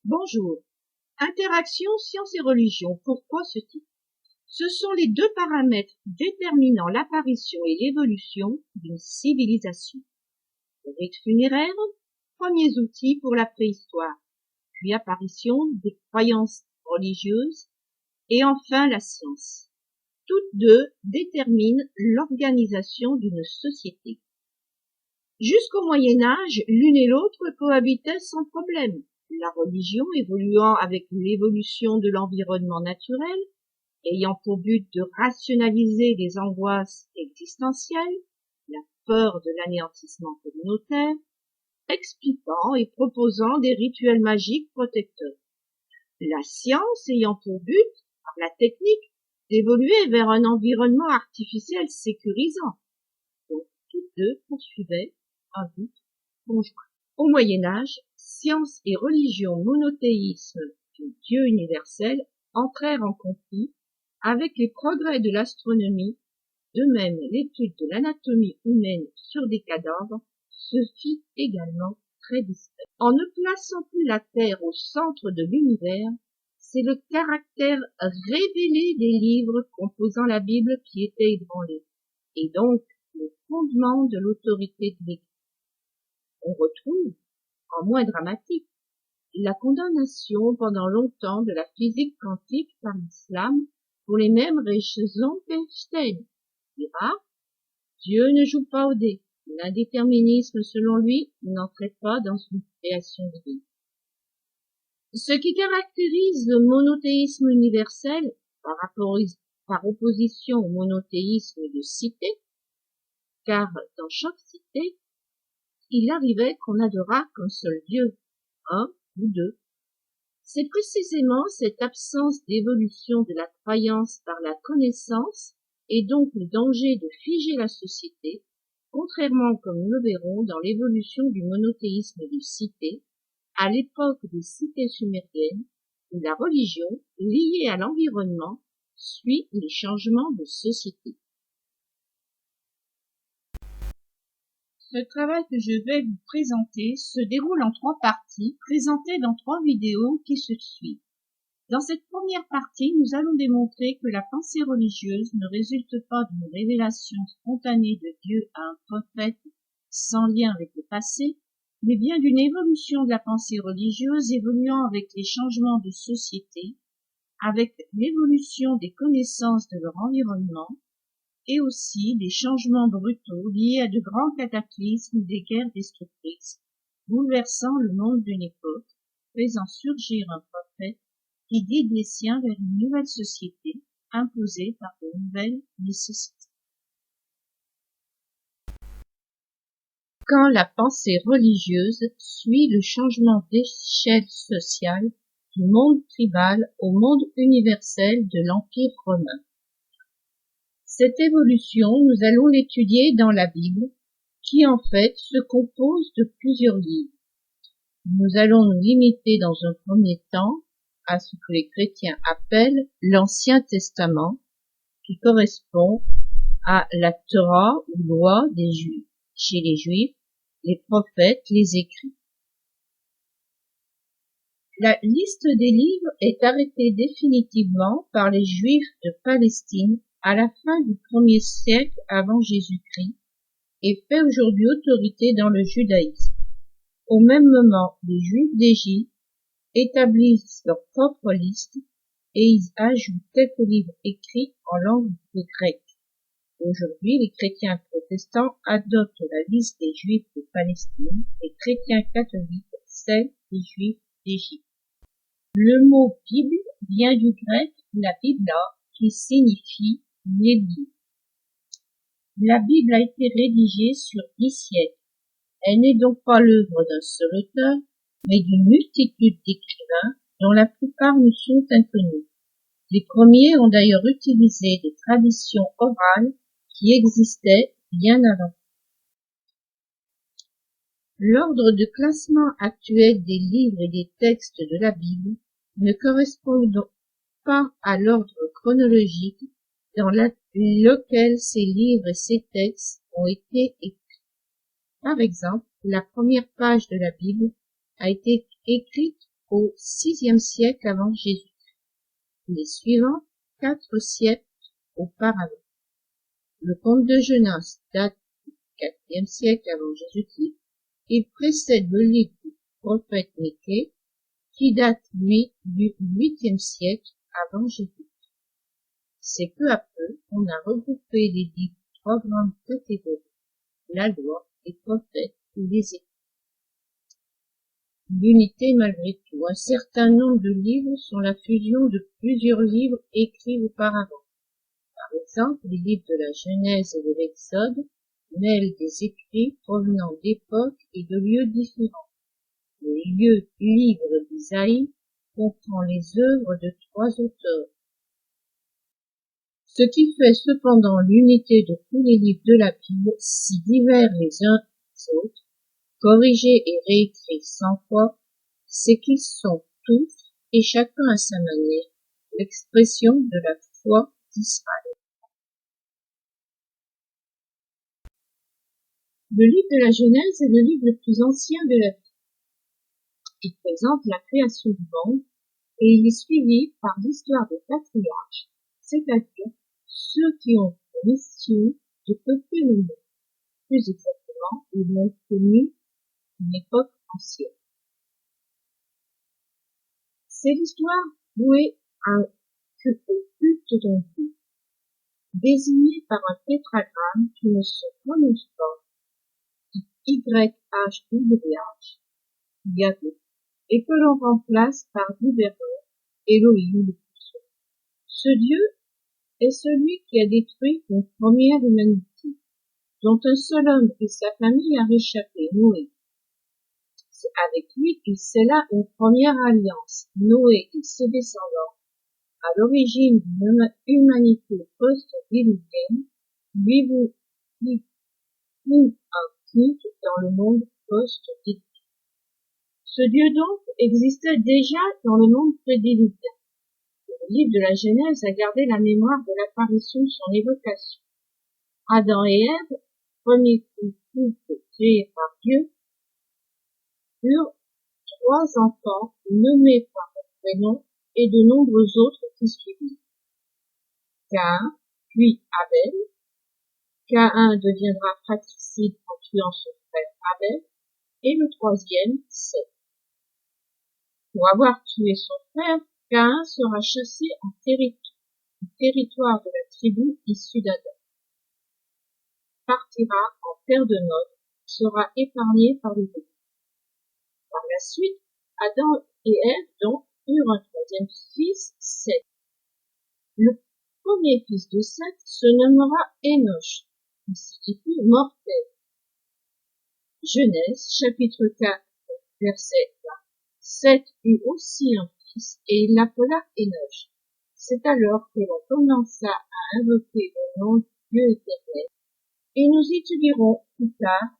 Bonjour. Interaction, science et religion. Pourquoi ce titre? Ce sont les deux paramètres déterminant l'apparition et l'évolution d'une civilisation. Le rite funéraire, premiers outils pour la préhistoire, puis apparition des croyances religieuses, et enfin la science. Toutes deux déterminent l'organisation d'une société. Jusqu'au Moyen Âge, l'une et l'autre cohabitaient sans problème, la religion évoluant avec l'évolution de l'environnement naturel, ayant pour but de rationaliser les angoisses existentielles, la peur de l'anéantissement communautaire, expliquant et proposant des rituels magiques protecteurs. La science ayant pour but, par la technique, d'évoluer vers un environnement artificiel sécurisant. Donc, toutes deux poursuivaient un but conjoint. Au Moyen Âge, science et religion monothéisme du Dieu universel entrèrent en conflit avec les progrès de l'astronomie. De même, l'étude de l'anatomie humaine sur des cadavres se fit également très discrète. En ne plaçant plus la Terre au centre de l'univers, c'est le caractère révélé des livres composant la Bible qui était ébranlé, et donc le fondement de l'autorité de l'Église. On retrouve, en moins dramatique, la condamnation pendant longtemps de la physique quantique par l'islam pour les mêmes raisons qu'Einstein. Dieu ne joue pas au dé. L'indéterminisme, selon lui, n'entrait pas dans une création divine. Ce qui caractérise le monothéisme universel par opposition au monothéisme de cité, car dans chaque cité, il arrivait qu'on adorât qu'un seul Dieu, un ou deux. C'est précisément cette absence d'évolution de la croyance par la connaissance et donc le danger de figer la société, contrairement comme nous le verrons dans l'évolution du monothéisme de cité, à l'époque des cités sumériennes, où la religion, liée à l'environnement, suit les changements de société. Ce travail que je vais vous présenter se déroule en 3 parties, présentées dans 3 vidéos qui se suivent. Dans cette première partie, nous allons démontrer que la pensée religieuse ne résulte pas d'une révélation spontanée de Dieu à un prophète sans lien avec le passé, mais bien d'une évolution de la pensée religieuse évoluant avec les changements de société, avec l'évolution des connaissances de leur environnement, et aussi des changements brutaux liés à de grands cataclysmes, des guerres destructrices, bouleversant le monde d'une époque, faisant surgir un prophète qui guide les siens vers une nouvelle société imposée par de nouvelles nécessités. Quand la pensée religieuse suit le changement d'échelle sociale du monde tribal au monde universel de l'Empire romain. Cette évolution, nous allons l'étudier dans la Bible, qui en fait se compose de plusieurs livres. Nous allons nous limiter dans un premier temps à ce que les chrétiens appellent l'Ancien Testament, qui correspond à la Torah ou loi des Juifs. Chez les Juifs, les prophètes, les écrits. La liste des livres est arrêtée définitivement par les Juifs de Palestine à la fin du 1er siècle avant Jésus-Christ et fait aujourd'hui autorité dans le judaïsme. Au même moment, les Juifs d'Égypte établissent leur propre liste et ils ajoutent quelques livres écrits en langue grecque. Aujourd'hui, les chrétiens protestants adoptent la liste des Juifs de Palestine, les chrétiens catholiques celle des Juifs d'Égypte. Le mot Bible vient du grec la Bibla, qui signifie l'église. La Bible a été rédigée sur 10 siècles. Elle n'est donc pas l'œuvre d'un seul auteur, mais d'une multitude d'écrivains dont la plupart nous sont inconnus. Les premiers ont d'ailleurs utilisé des traditions orales qui existaient bien avant. L'ordre de classement actuel des livres et des textes de la Bible ne correspond donc pas à l'ordre chronologique dans lequel ces livres et ces textes ont été écrits. Par exemple, la première page de la Bible a été écrite au VIe siècle avant Jésus. Les suivants, 4 siècles auparavant. Le conte de Jonas date du IVe siècle avant Jésus-Christ. Il précède le livre du prophète Michée, qui date, lui, du 8e siècle avant Jésus. C'est peu à peu qu'on a regroupé les livres en 3 grandes catégories, la loi, les prophètes ou les écrits. L'unité malgré tout. Un certain nombre de livres sont la fusion de plusieurs livres écrits auparavant. Par exemple, les livres de la Genèse et de l'Exode mêlent des écrits provenant d'époques et de lieux différents. Le livre d'Isaïe comprend les œuvres de 3 auteurs. Ce qui fait cependant l'unité de tous les livres de la Bible, si divers les uns des autres, corrigés et réécrits 100 fois, c'est qu'ils sont tous, et chacun à sa manière, l'expression de la foi d'Israël. Le livre de la Genèse est le livre le plus ancien de la Bible. Il présente la création du monde et il est suivi par l'histoire des patriarches, c'est-à-dire ceux qui ont pour mission de peupler le monde. Plus exactement, ils ont connu une époque ancienne. C'est l'histoire vouée au culte d'un Dieu, désigné par un tétragramme qui ne se prononce pas, YHWH, Yahvé, et que l'on remplace par Libérateur, Elohim le Puissant. Ce Dieu est celui qui a détruit une première humanité, dont un seul homme et sa famille a réchappé, Noé. C'est avec lui qu'il scella une première alliance, Noé et ses descendants, à l'origine d'une humanité post-diluvienne, lui un culte dans le monde post-diluvien. Ce Dieu donc existait déjà dans le monde prédiluvien. Le livre de la Genèse a gardé la mémoire de l'apparition de son évocation. Adam et Ève, premier couple créé par Dieu, eurent 3 enfants nommés par leur prénom et de nombreux autres qui suivirent. Caïn, puis Abel. Caïn deviendra fratricide en tuant son frère Abel, et le 3e, Seth. Pour avoir tué son frère, Caïn sera chassé en territoire de la tribu issue d'Adam. Partira en terre de Nod, sera épargné par le déluge. Par la suite, Adam et Ève donc eurent un 3e fils, Seth. Le premier fils de Seth se nommera Enoch, qui signifie mortel. Genèse, chapitre 4, verset 1. Seth eut aussi un fils, et il l'appela Enoch. C'est alors que l'on commença à invoquer le nom du Dieu éternel, et nous étudierons plus tard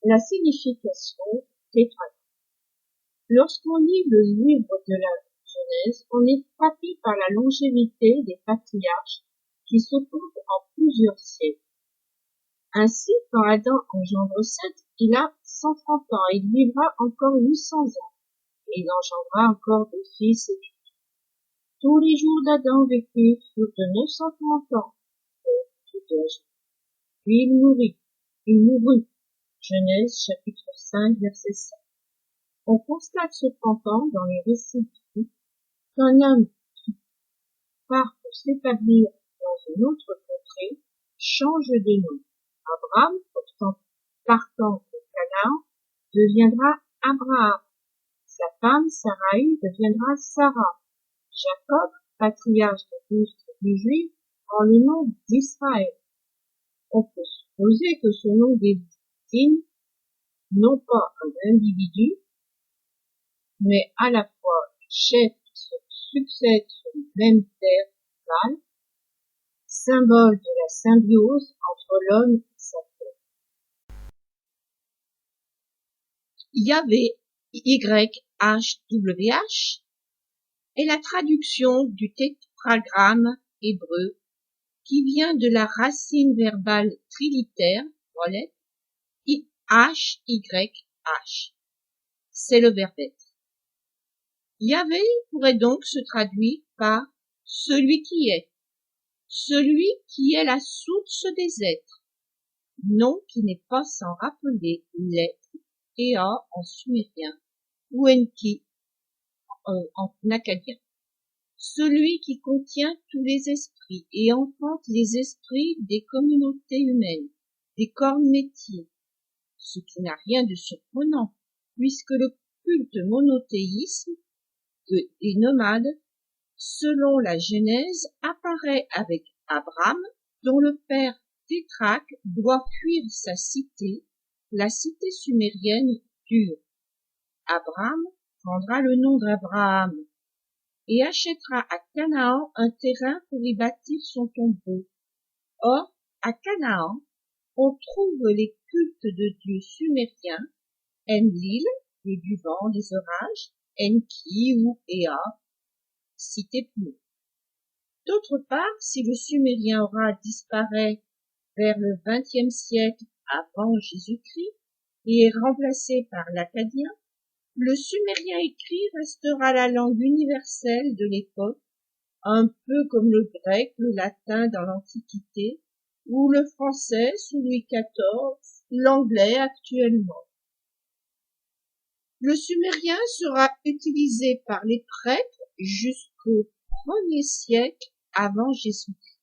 la signification tétragramme. Lorsqu'on lit le livre de la Genèse, on est frappé par la longévité des patriarches qui se comptent en plusieurs siècles. Ainsi, quand Adam engendre Seth, il a 130 ans et il vivra encore 800 ans, et il engendra encore des fils et des filles. Tous les jours d'Adam vécurent furent de 930 ans, puis il mourut. Genèse chapitre 5 verset 5. On constate cependant dans les récits bibliques qu'un homme qui part pour s'établir dans une autre contrée change de nom. Abraham, partant de Canaan, deviendra Abraham. Sa femme, Sarai, deviendra Sarah. Jacob, patriarche de 12 tribus juives, prend le nom d'Israël. On peut supposer que ce nom désigne non pas un individu, mais à la fois les chefs qui se succèdent sur une même terre vitale, symbole de la symbiose entre l'homme et sa terre. Yahvé, YHWH, est la traduction du tétragramme hébreu qui vient de la racine verbale trilitère, HYH. C'est le verbe être. Yahvé pourrait donc se traduire par celui qui est la source des êtres, nom qui n'est pas sans rappeler l'être, Ea en sumérien, ou Enki en acadien. Celui qui contient tous les esprits et enfante les esprits des communautés humaines, des corps métiers, ce qui n'a rien de surprenant, puisque le culte monothéisme des nomades, selon la Genèse, apparaît avec Abraham, dont le père Tétrach doit fuir sa cité, la cité sumérienne d'Ur. Abraham prendra le nom d'Abraham et achètera à Canaan un terrain pour y bâtir son tombeau. Or, à Canaan, on trouve les cultes de dieux sumériens, Enlil, dieu du vent, des orages, Enki ou Ea, cité plus haut. D'autre part, si le sumérien aura disparu vers le XXe siècle avant Jésus-Christ et est remplacé par l'akkadien, le sumérien écrit restera la langue universelle de l'époque, un peu comme le grec, le latin dans l'Antiquité, ou le français sous Louis XIV, l'anglais actuellement. Le sumérien sera utilisé par les prêtres jusqu'au 1er siècle avant Jésus-Christ,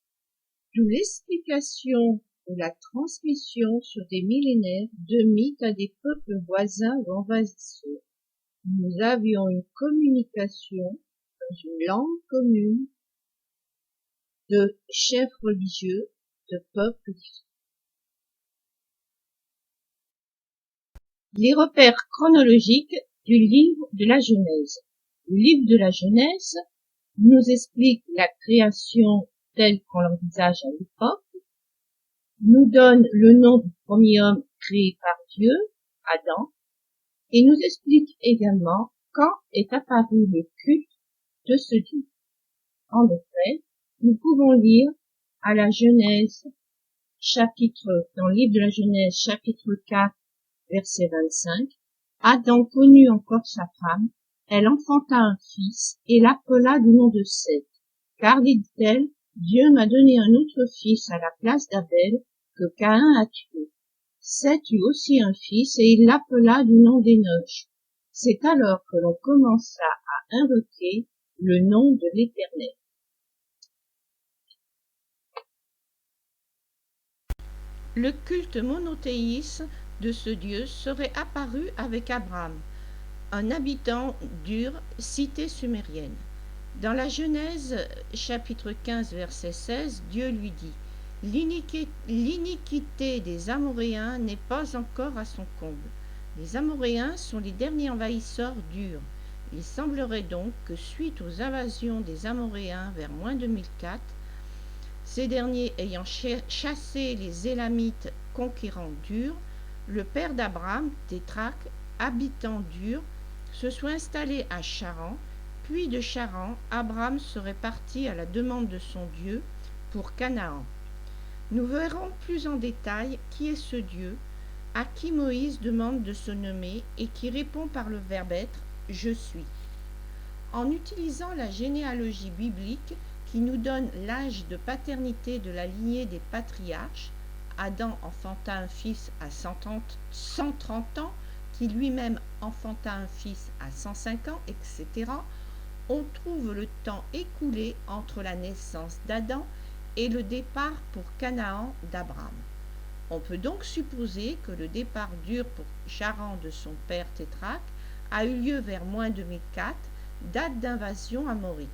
d'où l'explication de la transmission sur des millénaires de mythes à des peuples voisins ou envahisseurs. Nous avions une communication dans une langue commune de chefs religieux de peuples différents. Les repères chronologiques du livre de la Genèse. Le livre de la Genèse nous explique la création telle qu'on l'envisage à l'époque, nous donne le nom du premier homme créé par Dieu, Adam, et nous explique également quand est apparu le culte de ce Dieu. En effet, nous pouvons lire à la Genèse, dans le livre de la Genèse, chapitre 4, verset 25, Adam connut encore sa femme, elle enfanta un fils et l'appela du nom de Seth, car dit-elle, Dieu m'a donné un autre fils à la place d'Abel que Caïn a tué. Seth eut aussi un fils et il l'appela du nom d'Énoch. C'est alors que l'on commença à invoquer le nom de l'Éternel. Le culte monothéiste de ce Dieu serait apparu avec Abraham, un habitant d'Ur, cité sumérienne. Dans la Genèse, chapitre 15, verset 16, Dieu lui dit « L'iniquité des Amoréens n'est pas encore à son comble. Les Amoréens sont les derniers envahisseurs d'Ur. Il semblerait donc que suite aux invasions des Amoréens vers moins 2004, ces derniers ayant chassé les Élamites conquérants d'Ur, le père d'Abraham, Tétrach, habitant d'Ur, se soit installé à Charan, puis de Charan, Abraham serait parti à la demande de son Dieu pour Canaan. Nous verrons plus en détail qui est ce Dieu, à qui Moïse demande de se nommer et qui répond par le verbe être « je suis ». En utilisant la généalogie biblique qui nous donne l'âge de paternité de la lignée des patriarches, Adam enfanta un fils à 130 ans, qui lui-même enfanta un fils à 105 ans, etc., on trouve le temps écoulé entre la naissance d'Adam et le départ pour Canaan d'Abraham. On peut donc supposer que le départ d'Ur pour Charan de son père Tétrach a eu lieu vers moins 2004, date d'invasion amorite.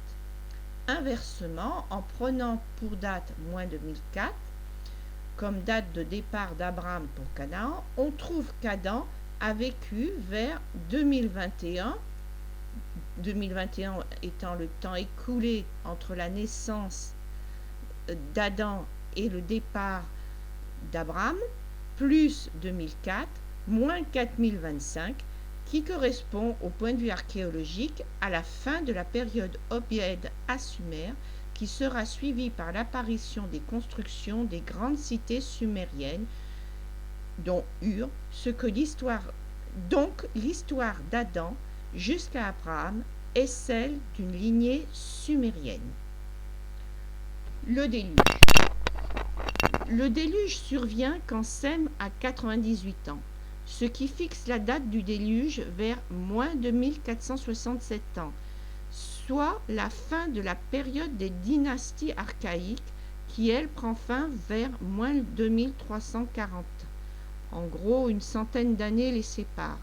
Inversement, en prenant pour date moins 2004, comme date de départ d'Abraham pour Canaan, on trouve qu'Adam a vécu vers 2021 étant le temps écoulé entre la naissance d'Adam et le départ d'Abraham, plus 2004, moins 4025, qui correspond au point de vue archéologique à la fin de la période Obed à Sumer, qui sera suivie par l'apparition des constructions des grandes cités sumériennes, dont Ur, l'histoire d'Adam jusqu'à Abraham est celle d'une lignée sumérienne. Le déluge. Le déluge survient quand Sem a 98 ans, ce qui fixe la date du déluge vers moins de 1467 ans, soit la fin de la période des dynasties archaïques qui, elle, prend fin vers moins 2340. En gros, une centaine d'années les séparent.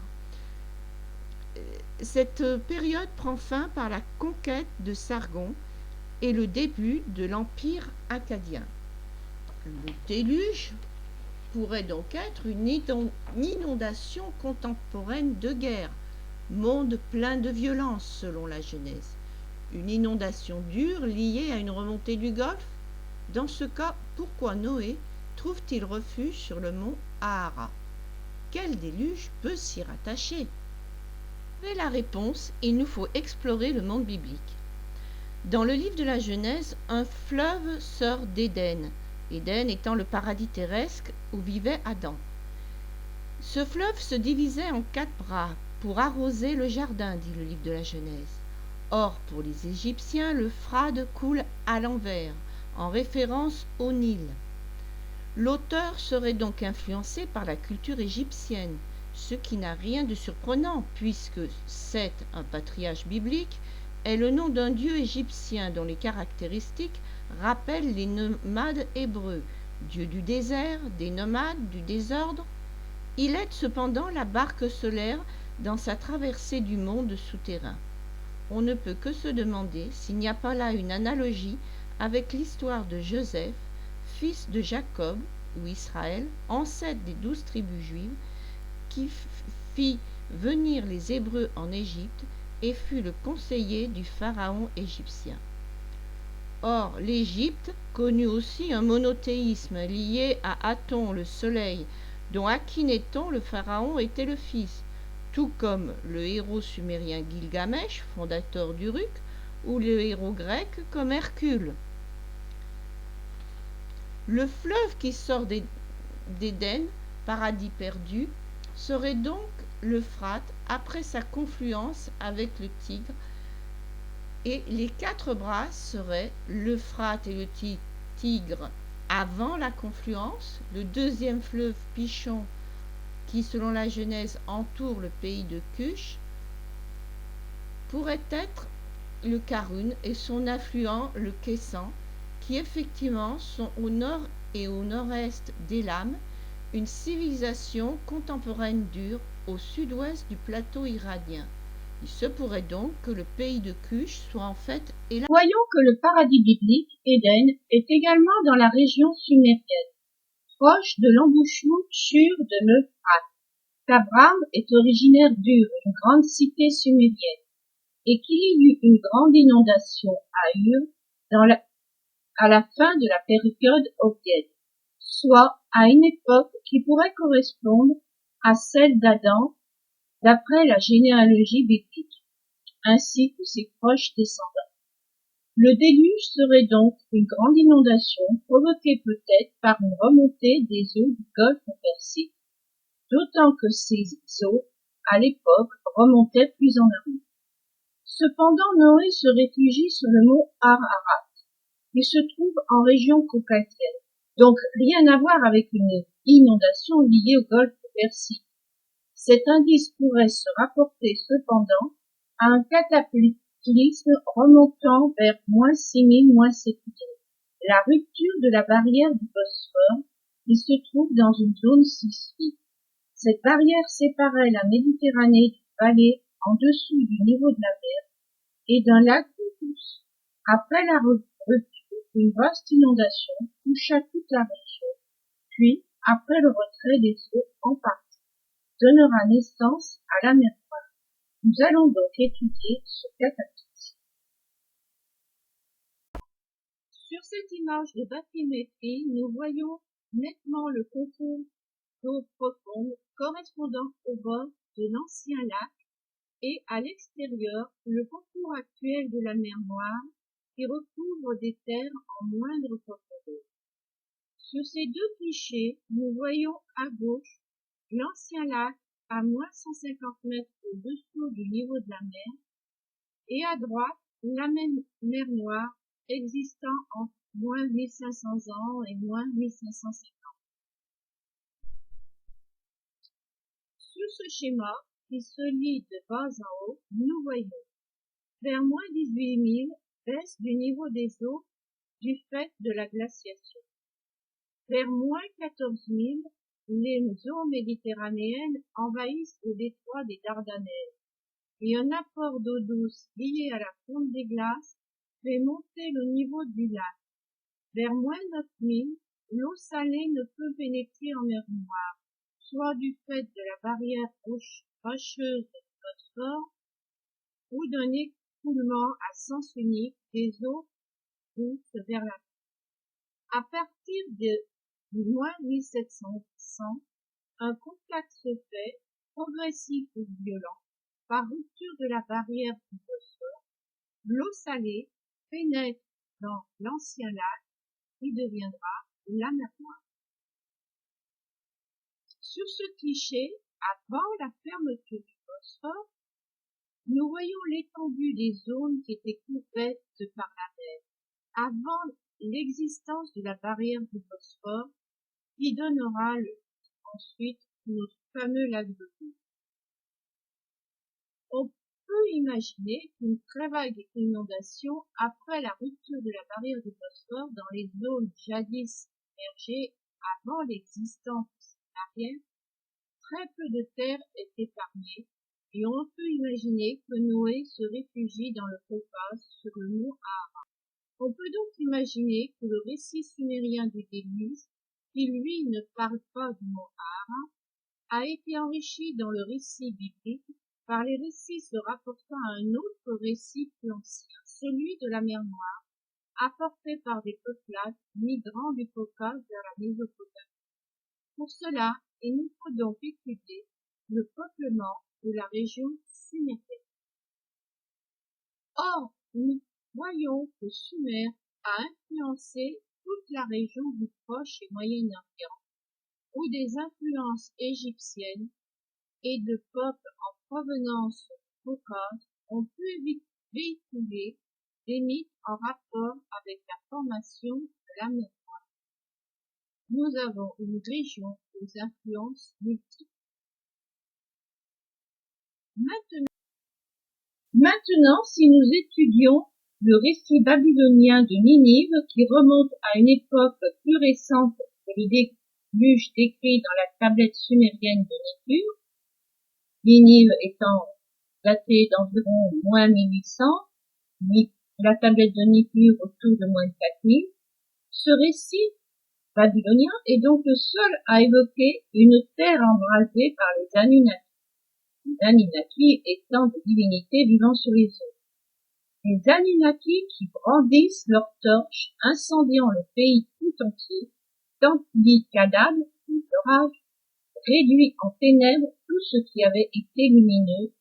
Cette période prend fin par la conquête de Sargon et le début de l'Empire akkadien. Le déluge pourrait donc être une inondation contemporaine de guerre, monde plein de violence selon la Genèse. Une inondation dure liée à une remontée du Golfe. Dans ce cas, pourquoi Noé trouve-t-il refuge sur le mont Ahara? Quel déluge peut s'y rattacher? Pour la réponse, il nous faut explorer le monde biblique. Dans le livre de la Genèse, un fleuve sort d'Éden, Éden étant le paradis terrestre où vivait Adam. Ce fleuve se divisait en 4 bras pour arroser le jardin, dit le livre de la Genèse. Or, pour les Égyptiens, l'Euphrate coule à l'envers, en référence au Nil. L'auteur serait donc influencé par la culture égyptienne, ce qui n'a rien de surprenant, puisque Seth, un patriarche biblique, est le nom d'un dieu égyptien dont les caractéristiques rappellent les nomades hébreux, dieu du désert, des nomades, du désordre. Il aide cependant la barque solaire dans sa traversée du monde souterrain. On ne peut que se demander s'il n'y a pas là une analogie avec l'histoire de Joseph, fils de Jacob, ou Israël, ancêtre des 12 tribus juives, qui fit venir les Hébreux en Égypte et fut le conseiller du pharaon égyptien. Or, l'Égypte connut aussi un monothéisme lié à Aton, le soleil, dont Akhénaton, le pharaon, était le fils, tout comme le héros sumérien Gilgamesh, fondateur d'Uruk, ou le héros grec comme Hercule. Le fleuve qui sort d'Éden, paradis perdu, serait donc l'Euphrate après sa confluence avec le Tigre, et les 4 bras seraient l'Euphrate et le Tigre avant la confluence, le deuxième fleuve Pichon qui, selon la Genèse, entoure le pays de Cush, pourrait être le Karun et son affluent, le Kessan, qui effectivement sont au nord et au nord-est d'Élam, une civilisation contemporaine dure au sud-ouest du plateau iranien. Il se pourrait donc que le pays de Cush soit en fait Élam. Voyons que le paradis biblique, Éden, est également dans la région sumérienne, proche de l'embouchure de l'Euphrate. Qu'Abraham est originaire d'Ur, une grande cité sumérienne, et qu'il y eut une grande inondation à Ur à la fin de la période Obdienne, soit à une époque qui pourrait correspondre à celle d'Adam d'après la généalogie biblique, ainsi que ses proches descendants. Le déluge serait donc une grande inondation provoquée peut-être par une remontée des eaux du golfe Persique, d'autant que ces eaux, à l'époque, remontaient plus en amont. Cependant, Noé se réfugie sur le mont Ararat, qui se trouve en région caucasienne, donc rien à voir avec une inondation liée au golfe Persique. Cet indice pourrait se rapporter cependant à un cataclysme remontant vers moins 6000, moins 7000. La rupture de la barrière du Bosphore, qui se trouve dans une zone sismique. Cette barrière séparait la Méditerranée du Valais en dessous du niveau de la mer et d'un lac d'eau douce. Après la rupture, une vaste inondation toucha toute la région, puis, après le retrait des eaux en partie, donnera naissance à la mer Noire. Nous allons donc étudier ce cataclysme. Sur cette image de bathymétrie, nous voyons nettement le contour d'eau profonde correspondant au bord de l'ancien lac et à l'extérieur le contour actuel de la mer Noire qui recouvre des terres en moindre profondeur. Sur ces deux clichés, nous voyons à gauche l'ancien lac à moins 150 mètres au-dessous du niveau de la mer et à droite la mer Noire existant entre moins 1500 ans et moins 1550. Sur ce schéma, qui se lit de bas en haut, nous voyons vers moins 18 000 baisse du niveau des eaux du fait de la glaciation. Vers moins 14 000, les eaux méditerranéennes envahissent le détroit des Dardanelles et un apport d'eau douce lié à la fonte des glaces fait monter le niveau du lac. Vers moins 9 000, l'eau salée ne peut pénétrer en mer Noire, soit du fait de la barrière rocheuse de Bosphore ou d'un écoulement à sens unique des eaux douces vers la mer. À partir de moins 1700, un contact se fait, progressif ou violent, par rupture de la barrière du Bosphore. L'eau salée pénètre dans l'ancien lac qui deviendra la mer Noire. Sur ce cliché, avant la fermeture du Bosphore, nous voyons l'étendue des zones qui étaient couvertes par la mer, avant l'existence de la barrière du Bosphore, qui donnera ensuite notre fameux lac de Boue. On peut imaginer qu'une très vague inondation après la rupture de la barrière du Bosphore dans les zones jadis immergées avant l'existence de cette barrière, très peu de terre est épargnée et on peut imaginer que Noé se réfugie dans le Caucase sur le mont Ara. On peut donc imaginer que le récit sumérien du déluge, qui lui ne parle pas du mont Ara, a été enrichi dans le récit biblique par les récits se rapportant à un autre récit plus ancien, celui de la mer Noire, apporté par des peuplades migrants du Caucase vers la Mésopotamie. Pour cela, il nous faut donc étudier le peuplement de la région sumérienne. Or, nous voyons que Sumer a influencé toute la région du Proche et Moyen-Orient, où des influences égyptiennes et de peuples en provenance du Caucase ont pu véhiculer des mythes en rapport avec la formation de la mer Noire. Nous avons une région aux influences multiples. Maintenant, si nous étudions le récit babylonien de Ninive, qui remonte à une époque plus récente que le déluge décrit dans la tablette sumérienne de Nippur, Ninive étant datée d'environ moins 1800, la tablette de Nippur autour de moins 4000, ce récit babylonien est donc le seul à évoquer une terre embrasée par les Anunnaki. Les Anunnaki étant des divinités vivant sur les eaux. Les Anunnaki qui brandissent leurs torches, incendiant le pays tout entier, tandis qu'Adad, l'orage, réduit en ténèbres tout ce qui avait été lumineux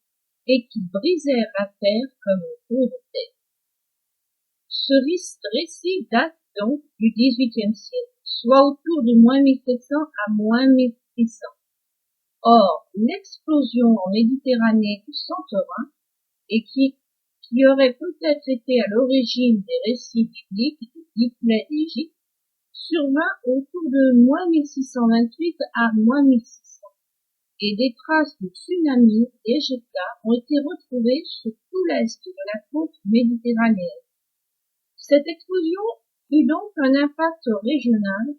et qui brisèrent la terre comme une peau de terre. Ce récit date donc du XVIIIe siècle, soit autour de moins 1700 à moins 1600. Or, l'explosion en Méditerranée du Santorin, et qui aurait peut-être été à l'origine des récits bibliques du Diplée d'Égypte, survint autour de moins 1628 à moins 1600, et des traces de tsunami d'Égypta ont été retrouvées sur tout l'est de la côte méditerranéenne. Cette explosion eut donc un impact régional,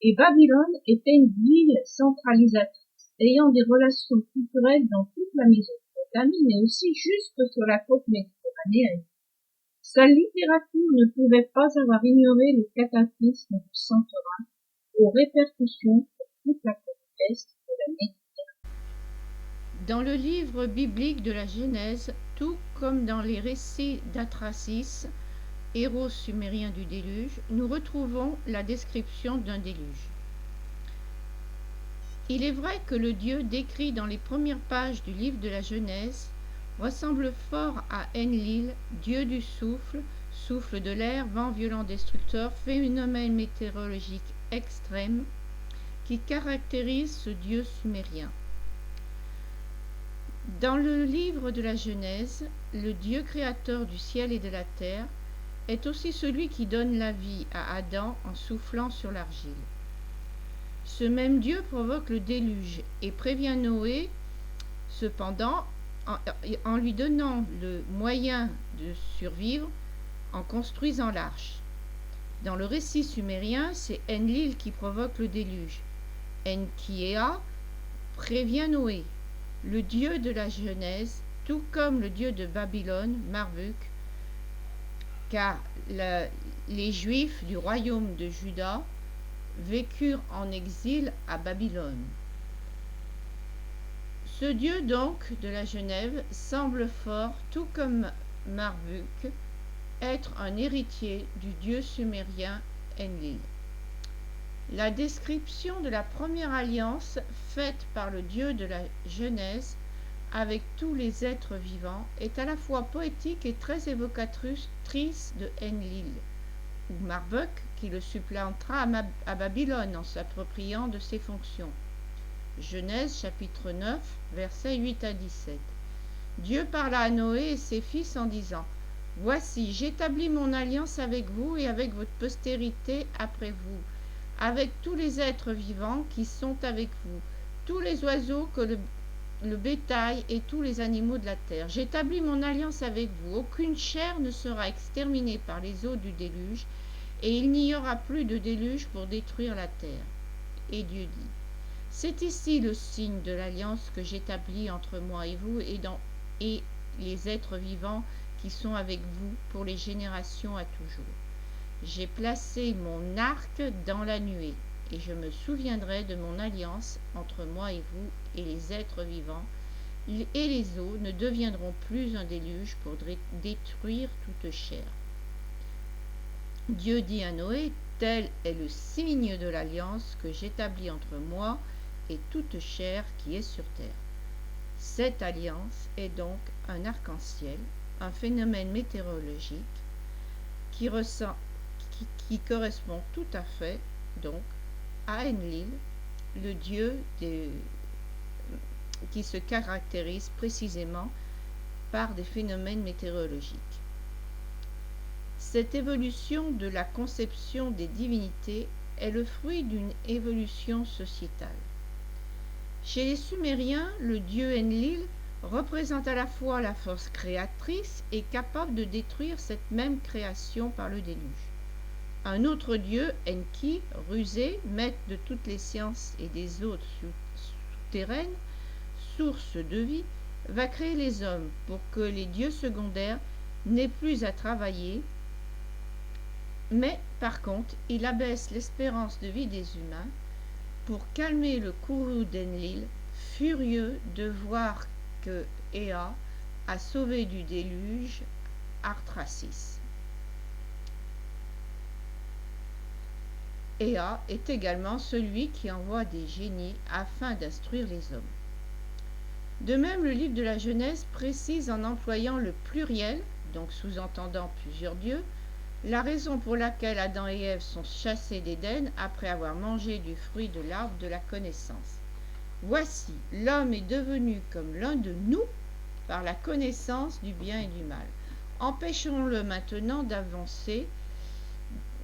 et Babylone était une ville centralisatrice, ayant des relations culturelles dans toute la Mésopotamie, mais aussi jusque sur la côte méditerranéenne. Sa littérature ne pouvait pas avoir ignoré le cataclysme du Santorin aux répercussions sur toute la côte est de la Méditerranée. Dans le livre biblique de la Genèse, tout comme dans les récits d'Atrasis, héros sumérien du déluge, nous retrouvons la description d'un déluge. Il est vrai que le Dieu décrit dans les premières pages du livre de la Genèse ressemble fort à Enlil, dieu du souffle, souffle de l'air, vent violent destructeur, phénomène météorologique extrême qui caractérise ce dieu sumérien. Dans le livre de la Genèse, le Dieu créateur du ciel et de la terre est aussi celui qui donne la vie à Adam en soufflant sur l'argile. Ce même Dieu provoque le déluge et prévient Noé, cependant, en lui donnant le moyen de survivre en construisant l'arche. Dans le récit sumérien, c'est Enlil qui provoque le déluge. Enki-Ea prévient Noé, le dieu de la Genèse, tout comme le dieu de Babylone, Marduk, car les Juifs du royaume de Juda vécurent en exil à Babylone. Ce dieu donc de la Genève semble fort, tout comme Marduk, être un héritier du dieu sumérien Enlil. La description de la première alliance faite par le Dieu de la Genèse avec tous les êtres vivants est à la fois poétique et très évocatrice de Enlil, ou Marduk, qui le supplantera à Babylone en s'appropriant de ses fonctions. Genèse chapitre 9, versets 8 à 17. Dieu parla à Noé et ses fils en disant : « Voici, j'établis mon alliance avec vous et avec votre postérité après vous, avec tous les êtres vivants qui sont avec vous, tous les oiseaux que le bétail et tous les animaux de la terre. J'établis mon alliance avec vous. Aucune chair ne sera exterminée par les eaux du déluge, et il n'y aura plus de déluge pour détruire la terre. » Et Dieu dit : « C'est ici le signe de l'alliance que j'établis entre moi et vous et les êtres vivants qui sont avec vous pour les générations à toujours. J'ai placé mon arc dans la nuée, et je me souviendrai de mon alliance entre moi et vous et les êtres vivants, et les eaux ne deviendront plus un déluge pour détruire toute chair. » Dieu dit à Noé : « Tel est le signe de l'alliance que j'établis entre moi et toute chair qui est sur terre. » Cette alliance est donc un arc-en-ciel, un phénomène météorologique qui correspond tout à fait donc à Enlil, le dieu qui se caractérise précisément par des phénomènes météorologiques. Cette évolution de la conception des divinités est le fruit d'une évolution sociétale. Chez les Sumériens, le dieu Enlil représente à la fois la force créatrice et capable de détruire cette même création par le déluge. Un autre dieu, Enki, rusé, maître de toutes les sciences et des eaux souterraines, source de vie, va créer les hommes pour que les dieux secondaires n'aient plus à travailler, mais par contre, il abaisse l'espérance de vie des humains pour calmer le courroux d'Enlil, furieux de voir que Ea a sauvé du déluge Arthrasis. Ea est également celui qui envoie des génies afin d'instruire les hommes. De même, le livre de la Genèse précise en employant le pluriel, donc sous-entendant plusieurs dieux, la raison pour laquelle Adam et Ève sont chassés d'Éden après avoir mangé du fruit de l'arbre de la connaissance. Voici, l'homme est devenu comme l'un de nous par la connaissance du bien et du mal. Empêchons-le maintenant d'avancer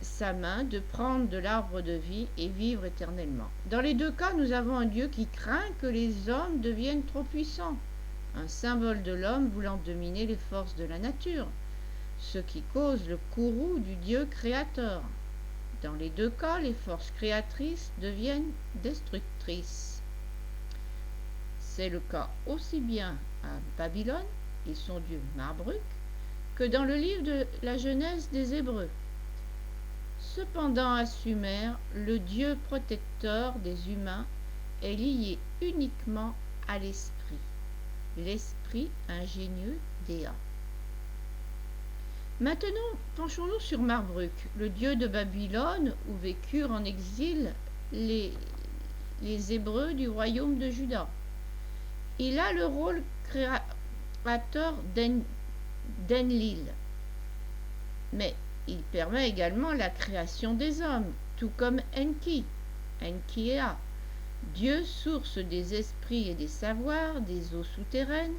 sa main, de prendre de l'arbre de vie et vivre éternellement. Dans les deux cas, nous avons un Dieu qui craint que les hommes deviennent trop puissants, un symbole de l'homme voulant dominer les forces de la nature, ce qui cause le courroux du Dieu créateur. Dans les deux cas, les forces créatrices deviennent destructrices. C'est le cas aussi bien à Babylone et son dieu Marduk que dans le livre de la Genèse des Hébreux. Cependant, à Sumer, le Dieu protecteur des humains est lié uniquement à l'esprit ingénieux d'Ea. Maintenant, penchons-nous sur Marduk, le dieu de Babylone où vécurent en exil les Hébreux du royaume de Juda. Il a le rôle créateur d'Enlil, mais il permet également la création des hommes, tout comme Enki-Ea. Dieu, source des esprits et des savoirs, des eaux souterraines,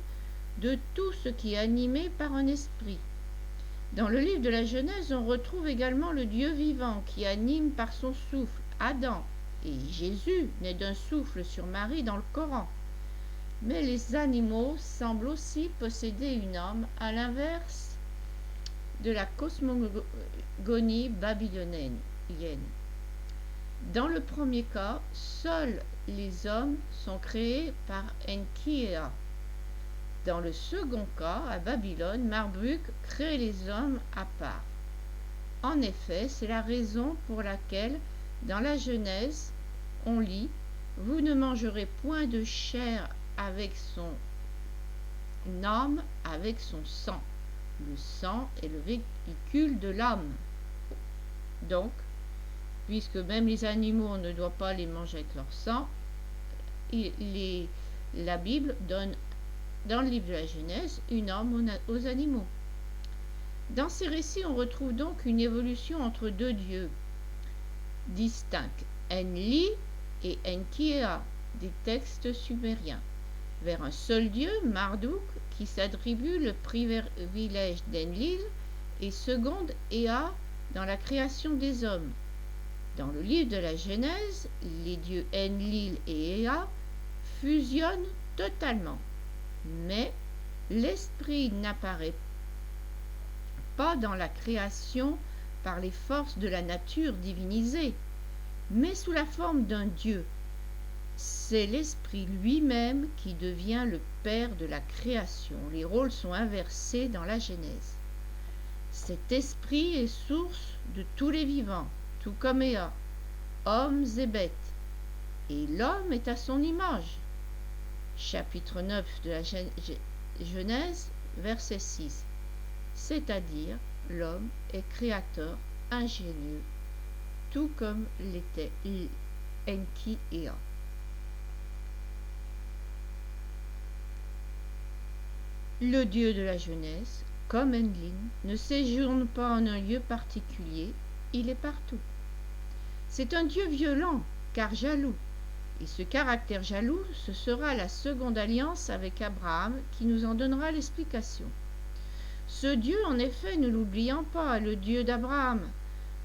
de tout ce qui est animé par un esprit. Dans le livre de la Genèse, on retrouve également le Dieu vivant qui anime par son souffle Adam, et Jésus naît d'un souffle sur Marie dans le Coran. Mais les animaux semblent aussi posséder une âme, à l'inverse de la cosmogonie babylonienne. Dans le premier cas, seuls les hommes sont créés par Enki. Dans le second cas, à Babylone, Marduk crée les hommes à part. En effet, c'est la raison pour laquelle, dans la Genèse, on lit « Vous ne mangerez point de chair avec son âme, avec son sang. Le sang est le véhicule de l'âme. » Donc, puisque même les animaux, on ne doit pas les manger avec leur sang, la Bible donne, dans le livre de la Genèse, une âme aux animaux. Dans ces récits, on retrouve donc une évolution entre deux dieux distincts, Enlil et Enkiah, des textes sumériens, vers un seul dieu, Marduk, qui s'attribue le privilège d'Enlil et seconde Ea dans la création des hommes. Dans le livre de la Genèse, les dieux Enlil et Ea fusionnent totalement, mais l'esprit n'apparaît pas dans la création par les forces de la nature divinisée, mais sous la forme d'un dieu. C'est l'esprit lui-même qui devient le père de la création. Les rôles sont inversés dans la Genèse. Cet esprit est source de tous les vivants, tout comme Ea, hommes et bêtes, et l'homme est à son image. Chapitre 9 de la Genèse, verset 6. C'est-à-dire, l'homme est créateur ingénieux, tout comme l'était Enki et Ea. Le Dieu de la Genèse, comme Enlil, ne séjourne pas en un lieu particulier, il est partout. C'est un Dieu violent, car jaloux, et ce caractère jaloux, ce sera la seconde alliance avec Abraham qui nous en donnera l'explication. Ce Dieu, en effet, ne l'oubliant pas, le Dieu d'Abraham.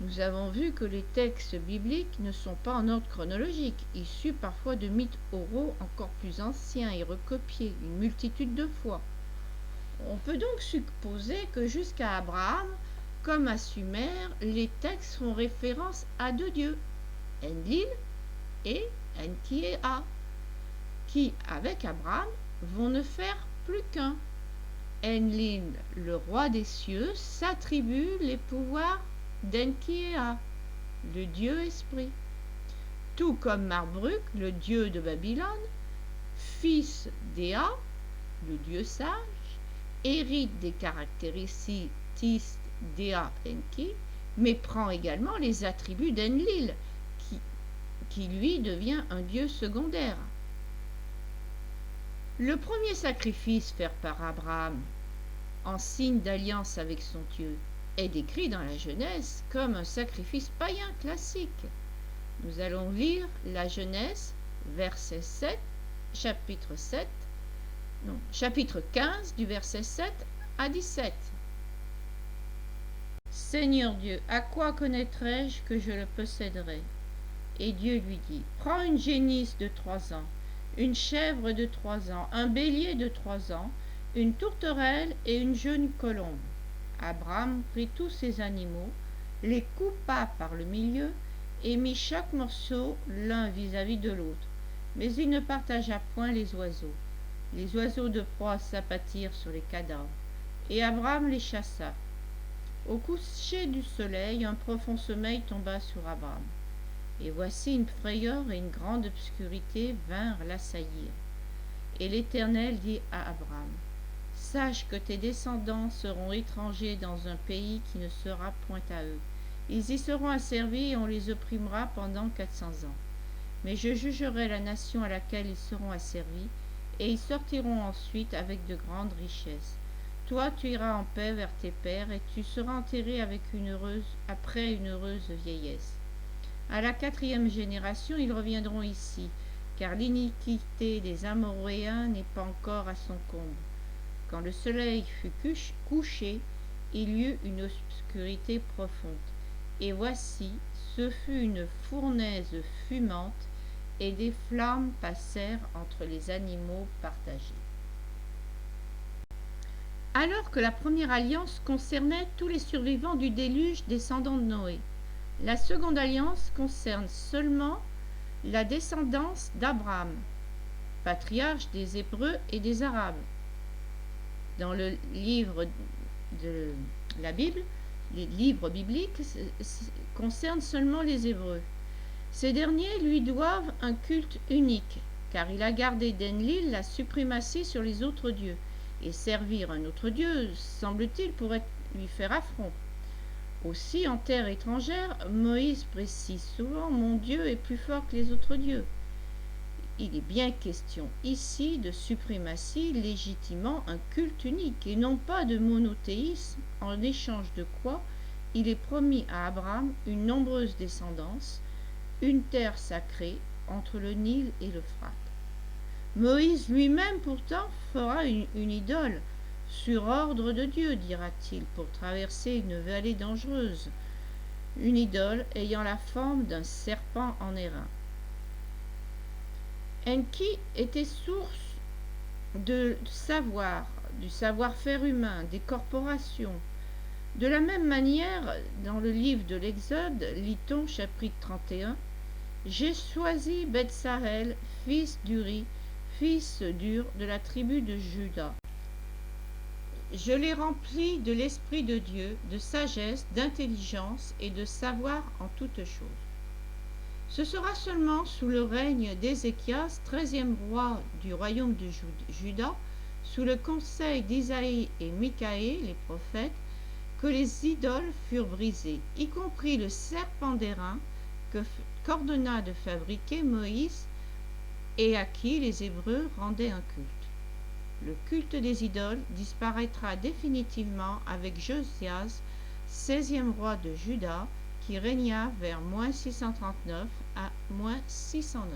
Nous avons vu que les textes bibliques ne sont pas en ordre chronologique, issus parfois de mythes oraux encore plus anciens et recopiés une multitude de fois. On peut donc supposer que jusqu'à Abraham, comme à Sumer, les textes font référence à deux dieux, Enlil et Enki-Ea, qui, avec Abraham, vont ne faire plus qu'un. Enlil, le roi des cieux, s'attribue les pouvoirs d'Enki-Ea, le dieu esprit. Tout comme Marduk, le dieu de Babylone, fils d'Ea, le dieu sage, hérite des caractéristiques d'Ea Enki, mais prend également les attributs d'Enlil, qui lui devient un dieu secondaire. Le premier sacrifice fait par Abraham, en signe d'alliance avec son Dieu, est décrit dans la Genèse comme un sacrifice païen classique. Nous allons lire la Genèse, chapitre 15, du verset 7 à 17. Seigneur Dieu, à quoi connaîtrai-je que je le posséderai? Et Dieu lui dit, prends une génisse de 3 ans, une chèvre de 3 ans, un bélier de 3 ans, une tourterelle et une jeune colombe. Abraham prit tous ces animaux, les coupa par le milieu et mit chaque morceau l'un vis-à-vis de l'autre. Mais il ne partagea point les oiseaux. Les oiseaux de proie s'abattirent sur les cadavres, et Abraham les chassa. Au coucher du soleil, un profond sommeil tomba sur Abraham. Et voici une frayeur et une grande obscurité vinrent l'assaillir. Et l'Éternel dit à Abraham, sache que tes descendants seront étrangers dans un pays qui ne sera point à eux. Ils y seront asservis et on les opprimera pendant 400 ans. Mais je jugerai la nation à laquelle ils seront asservis, et ils sortiront ensuite avec de grandes richesses. Toi, tu iras en paix vers tes pères, et tu seras enterré après une heureuse vieillesse. À la 4e génération, ils reviendront ici, car l'iniquité des Amoréens n'est pas encore à son comble. Quand le soleil fut couché, il y eut une obscurité profonde. Et voici, ce fut une fournaise fumante, et des flammes passèrent entre les animaux partagés. Alors que la première alliance concernait tous les survivants du déluge descendants de Noé, la seconde alliance concerne seulement la descendance d'Abraham, patriarche des Hébreux et des Arabes. Dans le livre de la Bible, les livres bibliques concernent seulement les Hébreux. Ces derniers lui doivent un culte unique, car il a gardé d'Enlil la suprématie sur les autres dieux, et servir un autre dieu, semble-t-il, pourrait lui faire affront. Aussi, en terre étrangère, Moïse précise souvent « Mon Dieu est plus fort que les autres dieux ». Il est bien question ici de suprématie légitimant un culte unique et non pas de monothéisme, en échange de quoi il est promis à Abraham une nombreuse descendance, une terre sacrée entre le Nil et l'Euphrate. Moïse lui-même pourtant fera une idole, sur ordre de Dieu, dira-t-il, pour traverser une vallée dangereuse, une idole ayant la forme d'un serpent en airain. Enki était source de savoir, du savoir-faire humain, des corporations. De la même manière, dans le livre de l'Exode, lit-on chapitre 31, « J'ai choisi Betsahel, fils d'Uri, fils d'Ur, de la tribu de Juda. Je l'ai rempli de l'Esprit de Dieu, de sagesse, d'intelligence et de savoir en toutes choses. » Ce sera seulement sous le règne d'Ézéchias, 13e roi du royaume de Juda, sous le conseil d'Isaïe et Michaë, les prophètes, que les idoles furent brisées, y compris le serpent d'airain qu'ordonna de fabriquer Moïse et à qui les Hébreux rendaient un culte. Le culte des idoles disparaîtra définitivement avec Josias, 16e roi de Juda, qui régna vers -639 à -609.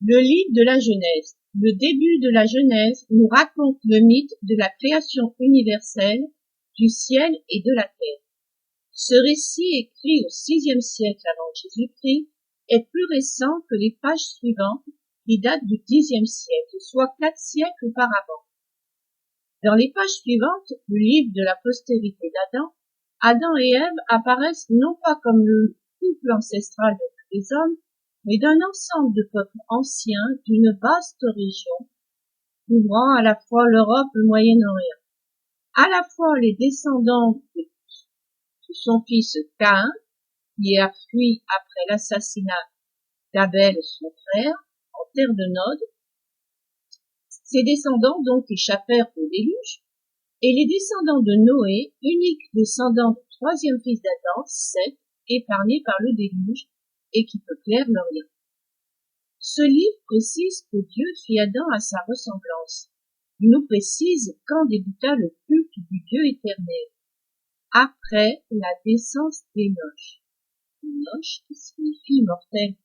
Le livre de la Genèse. Le début de la Genèse nous raconte le mythe de la création universelle du ciel et de la terre. Ce récit, écrit au VIe siècle avant Jésus-Christ, est plus récent que les pages suivantes qui datent du Xe siècle, soit 4 siècles auparavant. Dans les pages suivantes du livre de la postérité d'Adam, Adam et Ève apparaissent non pas comme le couple ancestral de tous les hommes, mais d'un ensemble de peuples anciens d'une vaste région, couvrant à la fois l'Europe et le Moyen-Orient. À la fois les descendants de son fils Caïn, qui a fui après l'assassinat d'Abel, son frère, en terre de Nod. Ses descendants donc échappèrent au déluge, et les descendants de Noé, unique descendant du troisième fils d'Adam, Seth, épargné par le déluge, et qui peuplèrent l'Orient. Ce livre précise que Dieu fit Adam à sa ressemblance. Il nous précise quand débuta le culte du Dieu éternel, après la naissance d'Énoch. Énoch, qui signifie mortel.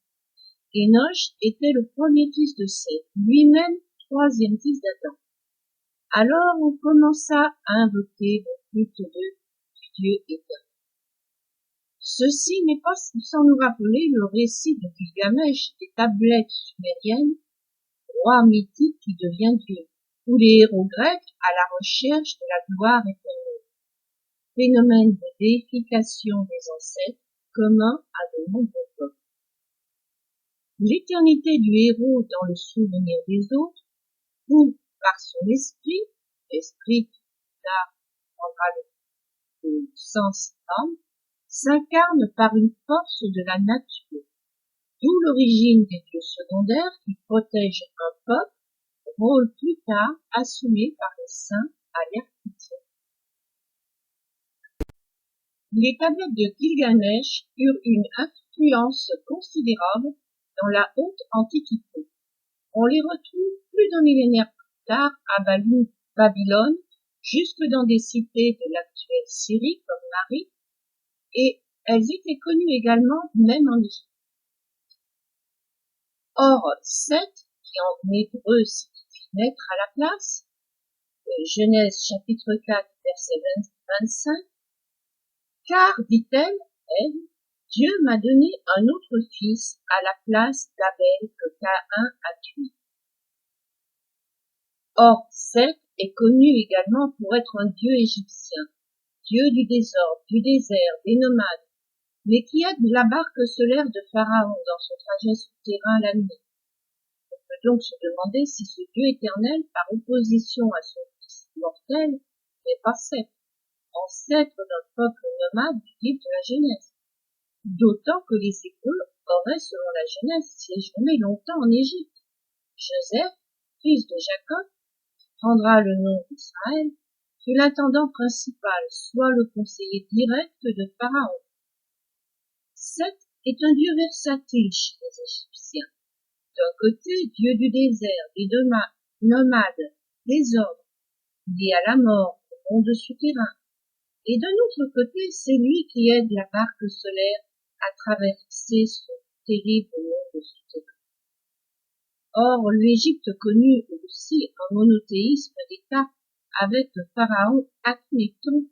Énoch était le premier fils de Seth, lui-même troisième fils d'Adam. Alors on commença à invoquer le culte du Dieu éternel. Ceci n'est pas sans nous rappeler le récit de Gilgamesh des tablettes sumériennes, roi mythique qui devient Dieu, ou les héros grecs à la recherche de la gloire éternelle. Phénomène de déification des ancêtres commun à de nombreux peuples. L'éternité du héros dans le souvenir des autres, ou par son esprit qui tard prendra le sens âme, s'incarne par une force de la nature, d'où l'origine des dieux secondaires qui protègent un peuple, rôle plus tard assumé par les saints à l'ère chrétienne. Les tablettes de Gilgamesh eurent une influence considérable dans la haute antiquité. On les retrouve plus d'un millénaire plus tard à Babylone, jusque dans des cités de l'actuelle Syrie comme Marie, et elles étaient connues également même en Égypte. Or, Seth, qui en hébreu signifie mettre à la place, Genèse chapitre 4, verset 25, car, dit-elle, Dieu m'a donné un autre fils à la place d'Abel que Caïn a tué. Or, Seth est connu également pour être un dieu égyptien, dieu du désordre, du désert, des nomades, mais qui aide la barque solaire de Pharaon dans son trajet souterrain la nuit. On peut donc se demander si ce Dieu éternel, par opposition à son fils mortel, n'est pas Seth, ancêtre d'un peuple nomade du livre de la Genèse. D'autant que les Hébreux auraient, selon la Genèse, séjourné longtemps en Égypte. Joseph, fils de Jacob, qui prendra le nom d'Israël, fut l'intendant principal, soit le conseiller direct de Pharaon. Seth est un dieu versatile chez les Égyptiens. D'un côté, dieu du désert, des nomades, des ordres, liés à la mort, au monde souterrain. Et d'un autre côté, c'est lui qui aide la barque solaire à traverser ce terrible monde souterrain. Or, l'Égypte connut aussi un monothéisme d'État avec le pharaon Akhénaton,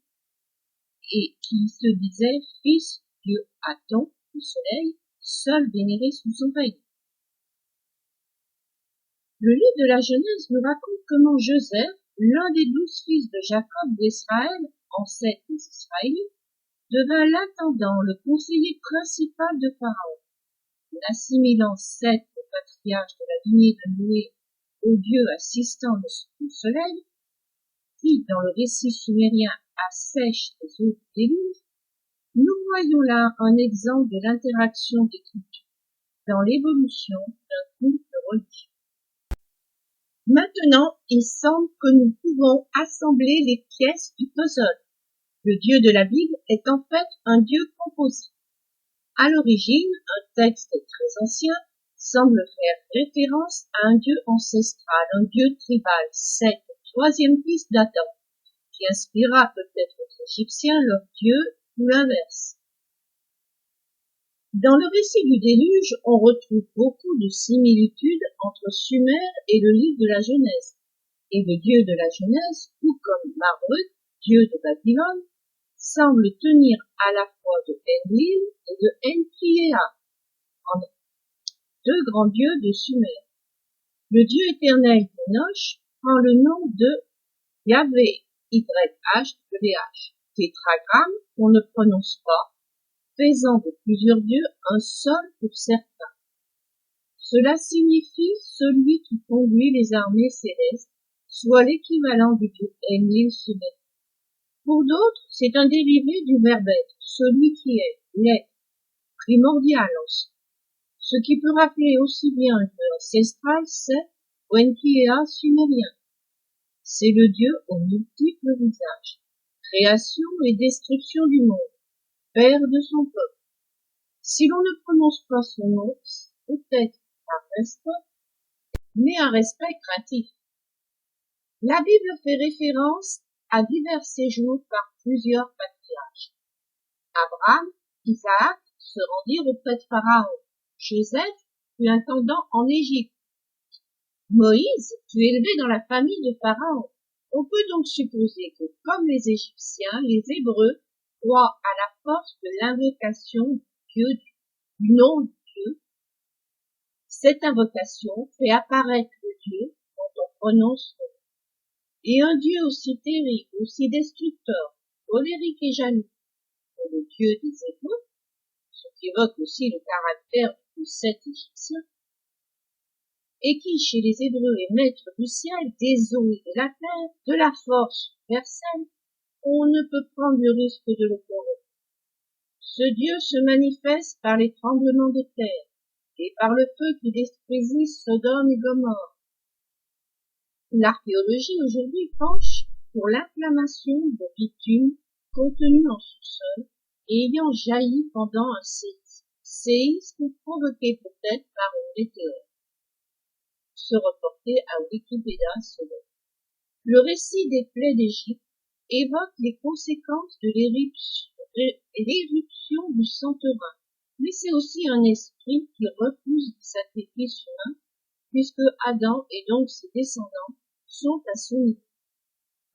et qui se disait fils du dieu Aton, du soleil, seul vénéré sous son règne. Le livre de la Genèse nous raconte comment Joseph, l'un des 12 fils de Jacob d'Israël, ancêtre des Israélites, devint l'intendant, le conseiller principal de Pharaon. En assimilant Seth, le patriarche de la lignée de Noé, au dieu assistant du soleil, qui, dans le récit sumérien, assèche les eaux du déluge, nous voyons là un exemple de l'interaction des cultures dans l'évolution d'un culte religieux. Maintenant, il semble que nous pouvons assembler les pièces du puzzle. Le Dieu de la Bible est en fait un Dieu composé. À l'origine, un texte très ancien semble faire référence à un Dieu ancestral, un Dieu tribal, Seth, troisième fils d'Adam, qui inspira peut-être aux Égyptiens leur Dieu ou l'inverse. Dans le récit du déluge, on retrouve beaucoup de similitudes entre Sumer et le livre de la Genèse. Et le Dieu de la Genèse, tout comme Marduk, Dieu de Babylone, semble tenir à la fois de Enlil et de Enkiéa, deux grands dieux de Sumer. Le Dieu éternel d'Enoch prend le nom de Yahvé, YHWH, tétragramme qu'on ne prononce pas, faisant de plusieurs dieux un seul pour certains. Cela signifie celui qui conduit les armées célestes, soit l'équivalent du dieu Enlil sumérien. Pour d'autres, c'est un dérivé du verbe être, celui qui est, l'être, primordial en soi. Ce qui peut rappeler aussi bien un dieu ancestral, Seth, ou Enkiéa sumérien. C'est le dieu aux multiples visages, création et destruction du monde, père de son peuple. Si l'on ne prononce pas son nom, peut-être par respect, mais un respect craintif. La Bible fait référence à divers séjours par plusieurs patriarches. Abraham, Isaac se rendirent auprès de Pharaon. Joseph fut intendant en Égypte. Moïse fut élevé dans la famille de Pharaon. On peut donc supposer que, comme les Égyptiens, les Hébreux croient à la force de l'invocation du nom de Dieu. Cette invocation fait apparaître le Dieu dont on prononce le nom. Et un Dieu aussi terrible, aussi destructeur, colérique et jaloux que le Dieu des Hébreux, ce qui évoque aussi le caractère de cet Égyptien, et qui, chez les Hébreux, est maître du ciel, des eaux et de la terre, de la force universelle, on ne peut prendre le risque de le convaincre. Ce Dieu se manifeste par les tremblements de terre et par le feu qui détruisit Sodome et Gomorrhe. L'archéologie aujourd'hui penche pour l'inflammation de bitume contenu en sous-sol et ayant jailli pendant un séisme provoqué peut-être par une météore. Se reporter à Wikipédia selon. Le récit des plaies d'Égypte évoque les conséquences de l'éruption du Santorin, mais c'est aussi un esprit qui refuse les sacrifices humains, puisque Adam et donc ses descendants sont à son niveau.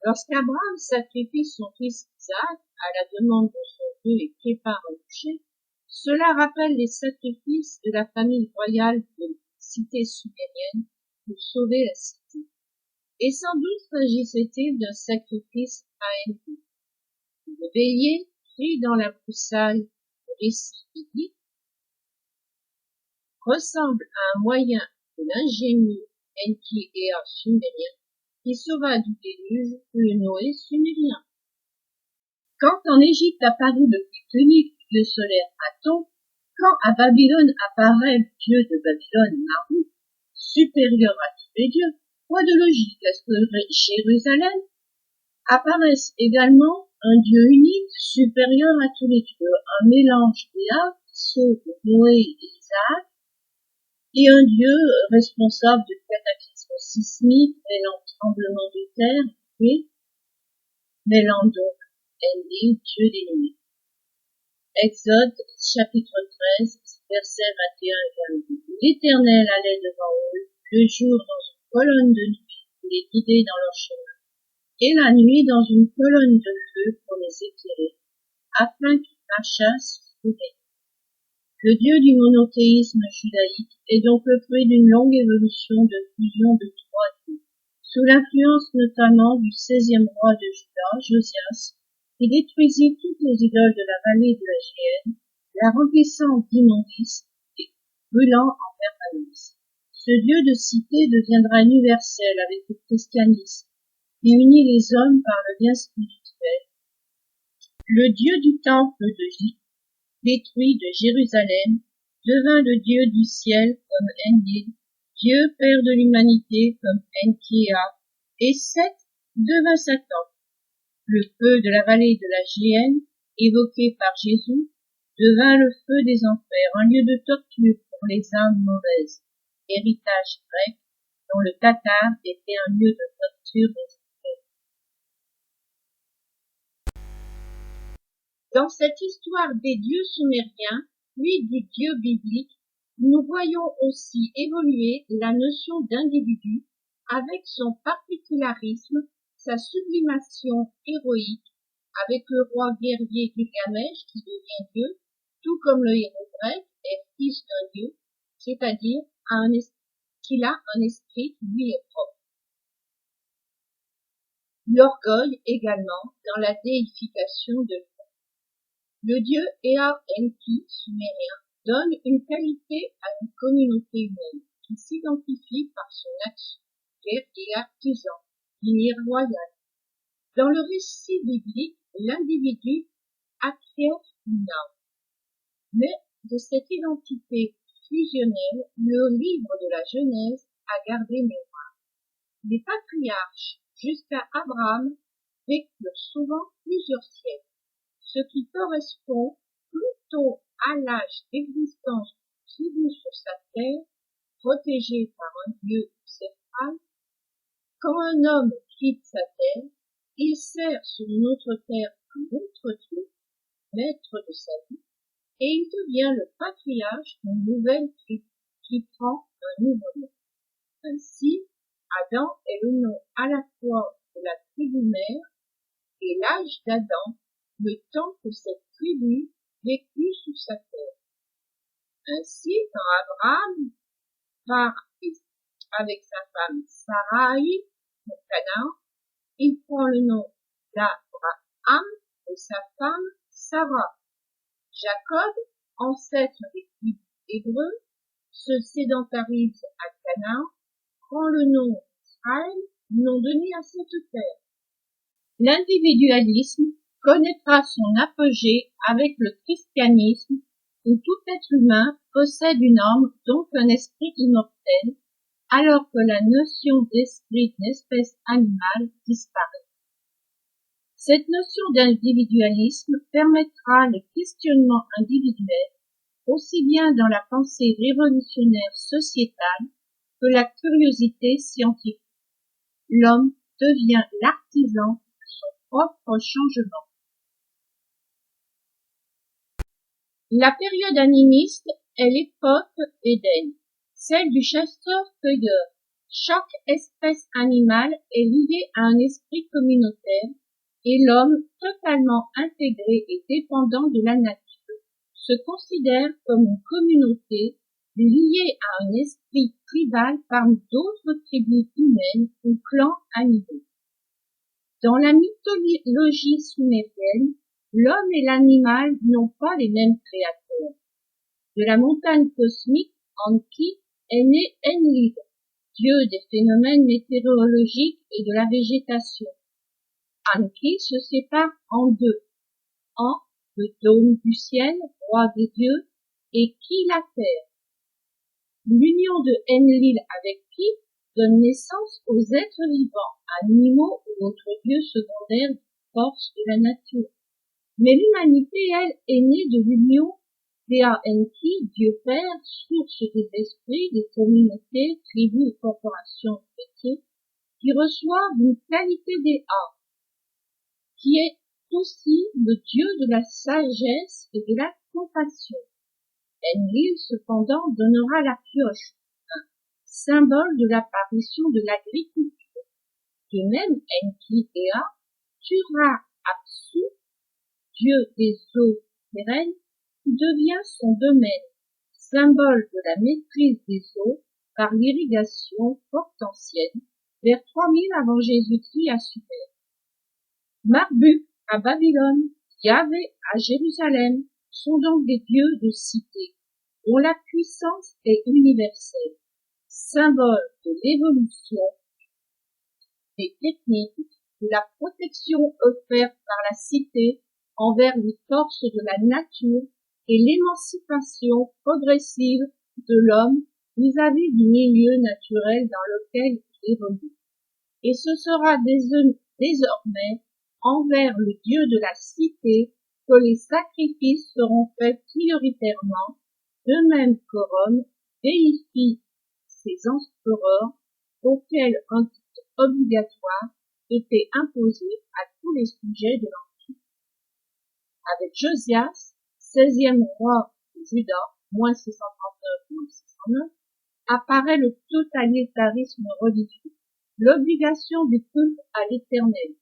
Lorsqu'Abraham sacrifie son fils Isaac à la demande de son Dieu et prépare un boucher, cela rappelle les sacrifices de la famille royale de la cité sumérienne pour sauver la cité. Et sans doute s'agissait-il d'un sacrifice à ennemi. Le bélier, pris dans la broussaille du récit biblique, ressemble à un moyen de l'ingénieux Enki-Ea sumérien qui sauva du déluge le Noé sumérien. Quand en Égypte apparut le culte unique du dieu solaire Aton, quand à Babylone apparaît le dieu de Babylone Marduk, supérieur à tous les dieux, quoi de logique à ce que Jérusalem apparaisse également un dieu unique supérieur à tous les dieux, un mélange d'Éa, sauf Noé et Isaac, et un dieu responsable de cataclysmes sismiques, mêlant tremblement de terre et mêlant donc Enlil, dieu des nuées. Exode, chapitre 13, versets 21 et 22. L'Éternel allait devant eux, le jour dans une colonne de nuit pour les guider dans leur chemin, et la nuit dans une colonne de feu pour les éclairer, afin qu'ils marchassent sur les. Le Dieu du monothéisme judaïque est donc le fruit d'une longue évolution de fusion de trois dieux, sous l'influence notamment du 16e roi de Juda, Josias, qui détruisit toutes les idoles de la vallée de la Géhenne, la remplissant d'immondices et brûlant en permanence. Ce Dieu de cité deviendra universel avec le christianisme, qui unit les hommes par le lien spirituel. Le Dieu du temple détruit de Jérusalem, devint le Dieu du ciel comme Enlil, Dieu Père de l'humanité comme Enki-Ea, et Seth devint Satan. Le feu de la vallée de la Géhenne, évoqué par Jésus, devint le feu des enfers, un lieu de torture pour les âmes mauvaises, héritage grec, dont le Tatar était un lieu de torture des esprits. Dans cette histoire des dieux sumériens, puis du Dieu biblique, nous voyons aussi évoluer la notion d'individu avec son particularisme, sa sublimation héroïque, avec le roi guerrier Gilgamesh qui devient Dieu, tout comme le héros grec est fils d'un Dieu, c'est-à-dire qu'il a un esprit qui lui est propre. L'orgueil également dans la déification de Dieu. Le dieu Ea Enki sumérien donne une qualité à une communauté humaine qui s'identifie par son action, guerrier artisan, lignée royale. Dans le récit biblique, l'individu acquiert une âme. Mais de cette identité fusionnelle, le livre de la Genèse a gardé mémoire. Les patriarches, jusqu'à Abraham, vécurent souvent plusieurs siècles, ce qui correspond plutôt à l'âge d'existence du tribu sur sa terre, protégé par un dieu central. Quand un homme quitte sa terre, il sert sur une autre terre un autre dieu, maître de sa vie, et il devient le patriarche d'une nouvelle tribu qui prend un nouveau nom. Ainsi, Adam est le nom à la fois de la tribu mère et l'âge d'Adam, le temps que cette tribu vécut sous sa terre. Ainsi, quand Abraham part avec sa femme Sarai pour Canaan, il prend le nom d'Abraham et sa femme Sarah. Jacob, ancêtre des tribus hébreux, se sédentarise à Canaan, prend le nom d'Israël, nom donné à cette terre. L'individualisme connaîtra son apogée avec le christianisme, où tout être humain possède une âme, donc un esprit immortel, alors que la notion d'esprit d'une espèce animale disparaît. Cette notion d'individualisme permettra le questionnement individuel, aussi bien dans la pensée révolutionnaire sociétale que la curiosité scientifique. L'homme devient l'artisan de son propre changement. La période animiste est l'époque Éden, celle du chasseur-cueilleur. Chaque espèce animale est liée à un esprit communautaire et l'homme, totalement intégré et dépendant de la nature, se considère comme une communauté liée à un esprit tribal parmi d'autres tribus humaines ou clans animaux. Dans la mythologie sumérienne, l'homme et l'animal n'ont pas les mêmes créateurs. De la montagne cosmique, Enki, est né Enlil, dieu des phénomènes météorologiques et de la végétation. Enki se sépare en deux. En, le dôme du ciel, roi des dieux, et Ki, la terre. L'union de Enlil avec Ki donne naissance aux êtres vivants, animaux ou autres dieux secondaires, forces de la nature. Mais l'humanité, elle, est née de l'union d'Enki, Dieu Père, source des esprits, des communautés, tribus et corporations chrétiennes, qui reçoivent une qualité d'A, qui est aussi le Dieu de la sagesse et de la compassion. Enlil, cependant, donnera la pioche, symbole de l'apparition de l'agriculture. De même, Enki Ea tuera Apsu, dieu des eaux pérennes, qui devient son domaine, symbole de la maîtrise des eaux par l'irrigation fort ancienne, vers 3000 avant Jésus-Christ à Sumer. Marduk à Babylone, Yahvé à Jérusalem sont donc des dieux de cité, dont la puissance est universelle, symbole de l'évolution des techniques, de la protection offerte par la cité envers les forces de la nature et l'émancipation progressive de l'homme vis-à-vis du milieu naturel dans lequel il évolue. Et ce sera désormais envers le Dieu de la cité que les sacrifices seront faits prioritairement, de même que Rome déifie ses empereurs auxquels un titre obligatoire était imposé à tous les sujets de l'Empire. Avec Josias, 16e roi de Juda, moins 639-609, apparaît le totalitarisme religieux, l'obligation du culte à l'Éternel,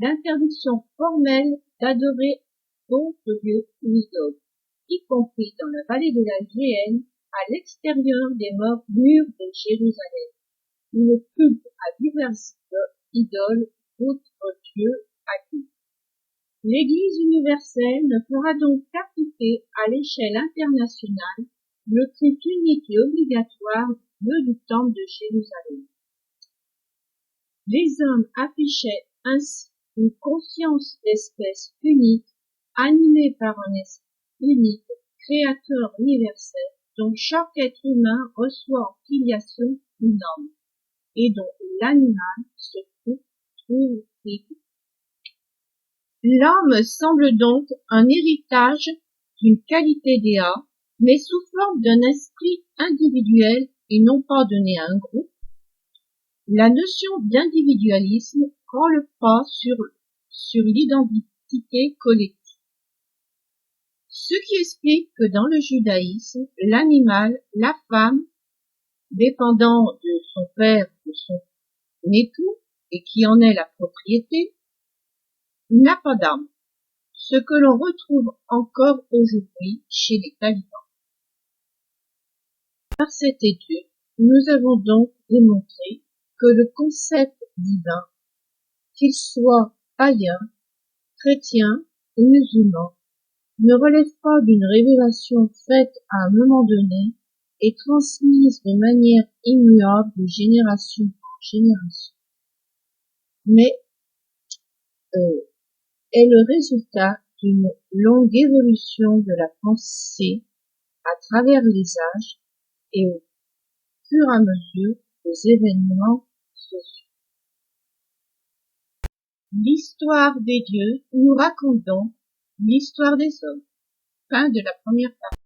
l'interdiction formelle d'adorer d'autres dieux ou idoles, y compris dans la vallée de la Géhenne, à l'extérieur des murs de Jérusalem, où le culte à diverses idoles, d'autres dieux acquis. L'Église universelle ne fera donc qu'appliquer à l'échelle internationale le culte unique et obligatoire du Dieu du temple de Jérusalem. Les hommes affichaient ainsi une conscience d'espèce unique, animée par un esprit unique, créateur universel, dont chaque être humain reçoit en filiation une âme, et dont l'animal se trouve tribut. L'homme semble donc un héritage d'une qualité d'Ea, mais sous forme d'un esprit individuel et non pas donné à un groupe. La notion d'individualisme prend le pas sur l'identité collective. Ce qui explique que dans le judaïsme, l'animal, la femme, dépendant de son père, de son époux, et qui en est la propriété, n'a pas d'âme, ce que l'on retrouve encore aujourd'hui chez les talibans. Par cette étude, nous avons donc démontré que le concept divin, qu'il soit païen, chrétien ou musulman, ne relève pas d'une révélation faite à un moment donné et transmise de manière immuable de génération en génération, mais est le résultat d'une longue évolution de la pensée à travers les âges et au fur et à mesure des événements sociaux. L'histoire des dieux nous raconte donc l'histoire des hommes. Fin de la première partie.